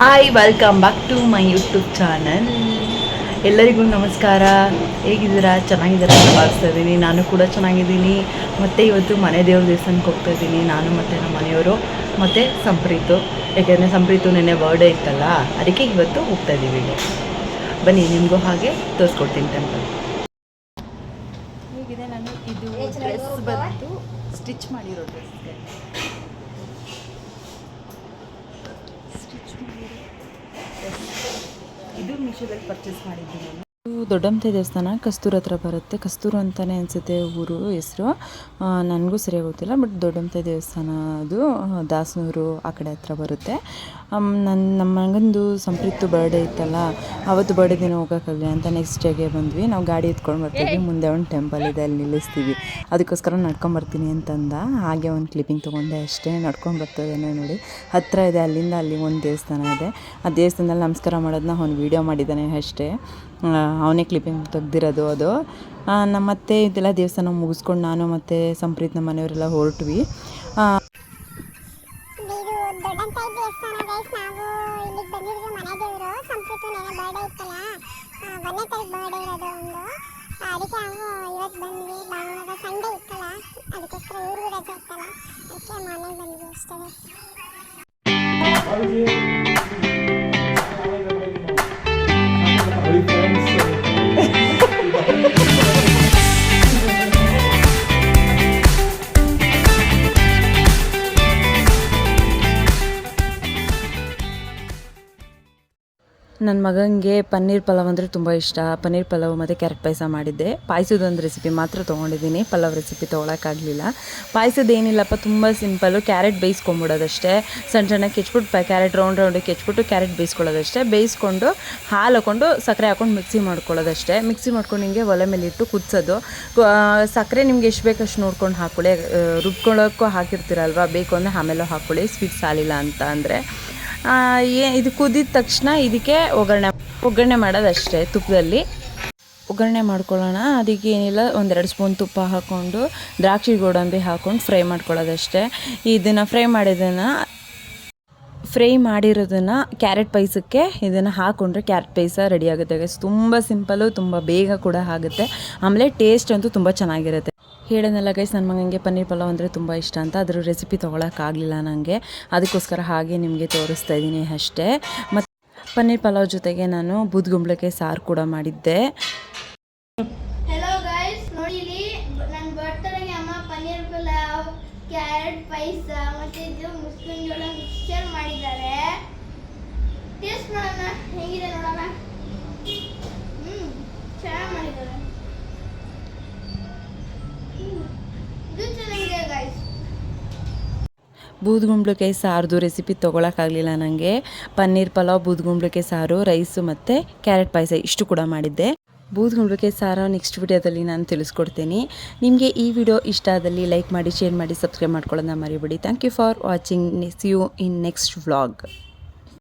Hi welcome back to my YouTube channel. ಎಲ್ಲರಿಗೂ ನಮಸ್ಕಾರ. ಹೇಗಿದ್ದೀರಾ? ಚೆನ್ನಾಗಿದ್ದೀರಾ ಅಂತ ಭಾವಿಸ್ತಾ ಇದ್ದೀನಿ. ನಾನು ಕೂಡ ಚೆನ್ನಾಗಿದ್ದೀನಿ. ಮತ್ತು ಇವತ್ತು ಮನೆ ದೇವ್ರ ದೇವಸ್ಥಾನಕ್ಕೆ ಹೋಗ್ತಾ ಇದ್ದೀನಿ, ನಾನು ಮತ್ತು ನಮ್ಮ ಮನೆಯವರು ಮತ್ತು ಸಂಪ್ರೀತು. ಯಾಕೆಂದರೆ ಸಂಪ್ರೀತು ನೆನ್ನೆ ಬರ್ಡೇ ಇತ್ತಲ್ಲ, ಅದಕ್ಕೆ ಇವತ್ತು ಹೋಗ್ತಾ ಇದ್ದೀವಿ. ಬನ್ನಿ, ನಿಮಗೂ ಹಾಗೆ ತೋರಿಸ್ಕೊಡ್ತೀನಿ ಟೆಂಪಲ್. ಹೇಗಿದೆ ನಾನು ಇದು ಡ್ರೆಸ್ ಬಂದು ಸ್ಟಿಚ್ ಮಾಡಿರೋ ಡ್ರೆಸ್ಗೆ ಇದು ಮೀಶೋದಲ್ಲಿ ಪರ್ಚೇಸ್ ಮಾಡಿದ್ದೀನಿ ನಾನು. ದೊಡ್ಡಮತೆ ದೇವಸ್ಥಾನ ಕಸ್ತೂರು ಹತ್ರ ಬರುತ್ತೆ. ಕಸ್ತೂರು ಅಂತಲೇ ಅನಿಸುತ್ತೆ ಊರು ಹೆಸರು, ನನಗೂ ಸರಿಯಾಗಿ ಗೊತ್ತಿಲ್ಲ. ಬಟ್ ದೊಡ್ಡಮತೆ ದೇವಸ್ಥಾನ ಅದು ದಾಸನೂರು ಆ ಕಡೆ ಹತ್ರ ಬರುತ್ತೆ. ನಮ್ಮ ಮಗಂದು ಸಂಪ್ರೀತು ಬರ್ಡೇ ಇತ್ತಲ್ಲ, ಅವತ್ತು ಬರ್ಡೇ ದಿನ ಹೋಗೋಕ್ಕಾಗಲಿ ಅಂತ ನೆಕ್ಸ್ಟ್ ಡೇಗೆ ಬಂದ್ವಿ. ನಾವು ಗಾಡಿ ಎತ್ಕೊಂಡು ಬರ್ತೀವಿ, ಮುಂದೆ ಒಂದು ಟೆಂಪಲ್ ಇದೆ, ಅಲ್ಲಿ ನಿಲ್ಲಿಸ್ತೀವಿ. ಅದಕ್ಕೋಸ್ಕರ ನಡ್ಕೊಂಬರ್ತೀನಿ ಅಂತಂದ. ಹಾಗೆ ಒಂದು ಕ್ಲಿಪ್ಪಿಂಗ್ ತೊಗೊಂಡೆ ಅಷ್ಟೇ. ನಡ್ಕೊಂಡು ಬರ್ತದೇನೆ ನೋಡಿ, ಹತ್ತಿರ ಇದೆ. ಅಲ್ಲಿಂದ ಅಲ್ಲಿ ಒಂದು ದೇವಸ್ಥಾನ ಇದೆ. ಆ ದೇವಸ್ಥಾನದಲ್ಲಿ ನಮಸ್ಕಾರ ಮಾಡೋದನ್ನ ಅವ್ನು ವೀಡಿಯೋ ಮಾಡಿದ್ದಾನೆ ಅಷ್ಟೇ. ಅವನೇ ಕ್ಲಿಪ್ಪಿಂಗ್ ತೆಗ್ದಿರೋದು ಅದು. ನಮ್ಮತ್ತೆ ಇದೆಲ್ಲ ದೇವಸ್ಥಾನ ಮುಗಿಸ್ಕೊಂಡು ನಾನು ಮತ್ತು ಸಂಪ್ರೀತ್ ನಮ್ಮ ಮನೆಯವರೆಲ್ಲ ಹೊರಟ್ವಿ. ನನ್ನ ಮಗನಿಗೆ ಪನ್ನೀರ್ ಪಲಾವ್ ಅಂದರೆ ತುಂಬ ಇಷ್ಟ. ಪನ್ನೀರ್ ಪಲಾವ್ ಮತ್ತು ಕ್ಯಾರೆಟ್ ಪಾಯಸ ಮಾಡಿದ್ದೆ. ಪಾಯಸದೊಂದು ರೆಸಿಪಿ ಮಾತ್ರ ತೊಗೊಂಡಿದ್ದೀನಿ, ಪಲಾವ್ ರೆಸಿಪಿ ತೊಗೊಳಕ್ಕಾಗಲಿಲ್ಲ. ಪಾಯಸದ ಏನಿಲ್ಲಪ್ಪ, ತುಂಬ ಸಿಂಪಲ್ಲು. ಕ್ಯಾರೆಟ್ ಬೇಯಿಸ್ಕೊಂಬಿಡೋದಷ್ಟೇ. ಸಣ್ಣ ಸಣ್ಣಕ್ಕೆ ಕೆಚ್ಬಿಟ್ಟು ಕ್ಯಾರೆಟ್ ರೌಂಡಿಗೆ ಕೆಚ್ಬಿಟ್ಟು ಕ್ಯಾರೆಟ್ ಬೇಯಿಸ್ಕೊಳ್ಳೋದಷ್ಟೇ. ಬೇಯಿಸ್ಕೊಂಡು ಹಾಲು ಹಾಕ್ಕೊಂಡು ಸಕ್ಕರೆ ಹಾಕ್ಕೊಂಡು ಮಿಕ್ಸಿ ಮಾಡ್ಕೊಳ್ಳೋದಷ್ಟೇ. ಮಿಕ್ಸಿ ಮಾಡ್ಕೊಂಡು ಹಿಂಗೆ ಒಲೆ ಮೇಲೆ ಇಟ್ಟು ಕುದಿಸೋದು. ಸಕ್ಕರೆ ನಿಮ್ಗೆ ಎಷ್ಟು ಬೇಕು ಅಷ್ಟು ನೋಡ್ಕೊಂಡು ಹಾಕ್ಕೊಳ್ಳಿ. ರುಬ್ಕೊಳ್ಳೋಕ್ಕೂ ಹಾಕಿರ್ತೀರಲ್ವ, ಬೇಕು ಅಂದರೆ ಆಮೇಲೆ ಹಾಕ್ಕೊಳ್ಳಿ, ಸ್ವೀಟ್ ಸಾಲಿಲ್ಲ ಅಂತ ಅಂದರೆ. ಇದು ಕುದಿದ ತಕ್ಷಣ ಇದಕ್ಕೆ ಒಗ್ಗರಣೆ ಮಾಡೋದಷ್ಟೇ. ತುಪ್ಪದಲ್ಲಿ ಒಗ್ಗರಣೆ ಮಾಡ್ಕೊಳ್ಳೋಣ. ಅದಕ್ಕೆ ಏನಿಲ್ಲ, 1-2 ಸ್ಪೂನ್ ತುಪ್ಪ ಹಾಕ್ಕೊಂಡು ದ್ರಾಕ್ಷಿ ಗೋಡಂಬಿ ಹಾಕ್ಕೊಂಡು ಫ್ರೈ ಮಾಡ್ಕೊಳ್ಳೋದಷ್ಟೇ. ಇದನ್ನು ಫ್ರೈ ಮಾಡಿರೋದನ್ನು ಕ್ಯಾರೆಟ್ ಪಾಯಸಕ್ಕೆ ಇದನ್ನು ಹಾಕ್ಕೊಂಡ್ರೆ ಕ್ಯಾರೆಟ್ ಪಾಯಸ ರೆಡಿ ಆಗುತ್ತೆ. ತುಂಬ ಸಿಂಪಲ್ಲು, ತುಂಬ ಬೇಗ ಕೂಡ ಆಗುತ್ತೆ. ಆಮೇಲೆ ಟೇಸ್ಟ್ ಅಂತೂ ತುಂಬ ಚೆನ್ನಾಗಿರುತ್ತೆ. ಹೇಳೋಣಲ್ಲ ಗೈಸ್, ನನ್ನ ಮಗನಿಗೆ ಪನ್ನೀರ್ ಪಲಾವ್ ಅಂದರೆ ತುಂಬ ಇಷ್ಟ ಅಂತ. ಅದರ ರೆಸಿಪಿ ತೊಗೊಳಕ್ಕಾಗಲಿಲ್ಲ ನನಗೆ, ಅದಕ್ಕೋಸ್ಕರ ಹಾಗೆ ನಿಮಗೆ ತೋರಿಸ್ತಾ ಇದ್ದೀನಿ ಅಷ್ಟೇ. ಮತ್ತು ಪನ್ನೀರ್ ಪಲಾವ್ ಜೊತೆಗೆ ನಾನು ಬೂದ್ಗುಂಬಳಕಾಯಿ ಸಾರು ಕೂಡ ಮಾಡಿದ್ದೆ. ಹೆಲೋ ಗೈಸ್, ನೋಡಿ ಇಲ್ಲಿ ನನ್ನ ಬರ್ತ್ಡೇಗೆ ಅಮ್ಮ ಪನ್ನೀರ್ ಪಲಾವ್, ಕ್ಯಾರೆಟ್ ಪಾಯಸ ಮತ್ತು ಇದು ಮುಸ್ಲಿಂ ಜೋಳ ಮಿಕ್ಸ್ಚರ್ ಮಾಡಿದ್ದಾರೆ. ಟೇಸ್ಟ್ ಮಾಡೋಣ, ಹೇಗಿದೆ ನೋಡೋಣ. ಚೆನ್ನಾಗಿ ಮಾಡಿದ್ದಾರೆ. ಬೂದ್ಗುಂಬಳಕಾಯಿ ಸಾರ್ದು ರೆಸಿಪಿ ತೊಗೊಳಕ್ಕಾಗಲಿಲ್ಲ ನನಗೆ. ಪನ್ನೀರ್ ಪಲಾವ್, ಬೂದ್ಗುಂಬಳಕಾಯಿ ಸಾರು, ರೈಸು ಮತ್ತು ಕ್ಯಾರೆಟ್ ಪಾಯಸ ಇಷ್ಟು ಕೂಡ ಮಾಡಿದ್ದೆ. ಬೂದ್ಗುಂಬಳಕಾಯಿ ಸಾರು ನೆಕ್ಸ್ಟ್ ವಿಡಿಯೋದಲ್ಲಿ ನಾನು ತಿಳಿಸ್ಕೊಡ್ತೀನಿ. ನಿಮಗೆ ಈ ವಿಡಿಯೋ ಇಷ್ಟ ಆದಲ್ಲಿ ಲೈಕ್ ಮಾಡಿ, ಶೇರ್ ಮಾಡಿ, ಸಬ್ಸ್ಕ್ರೈಬ್ ಮಾಡ್ಕೊಳ್ಳೋದನ್ನ ಮರಿಬೇಡಿ. Thank you for watching. See you in next vlog.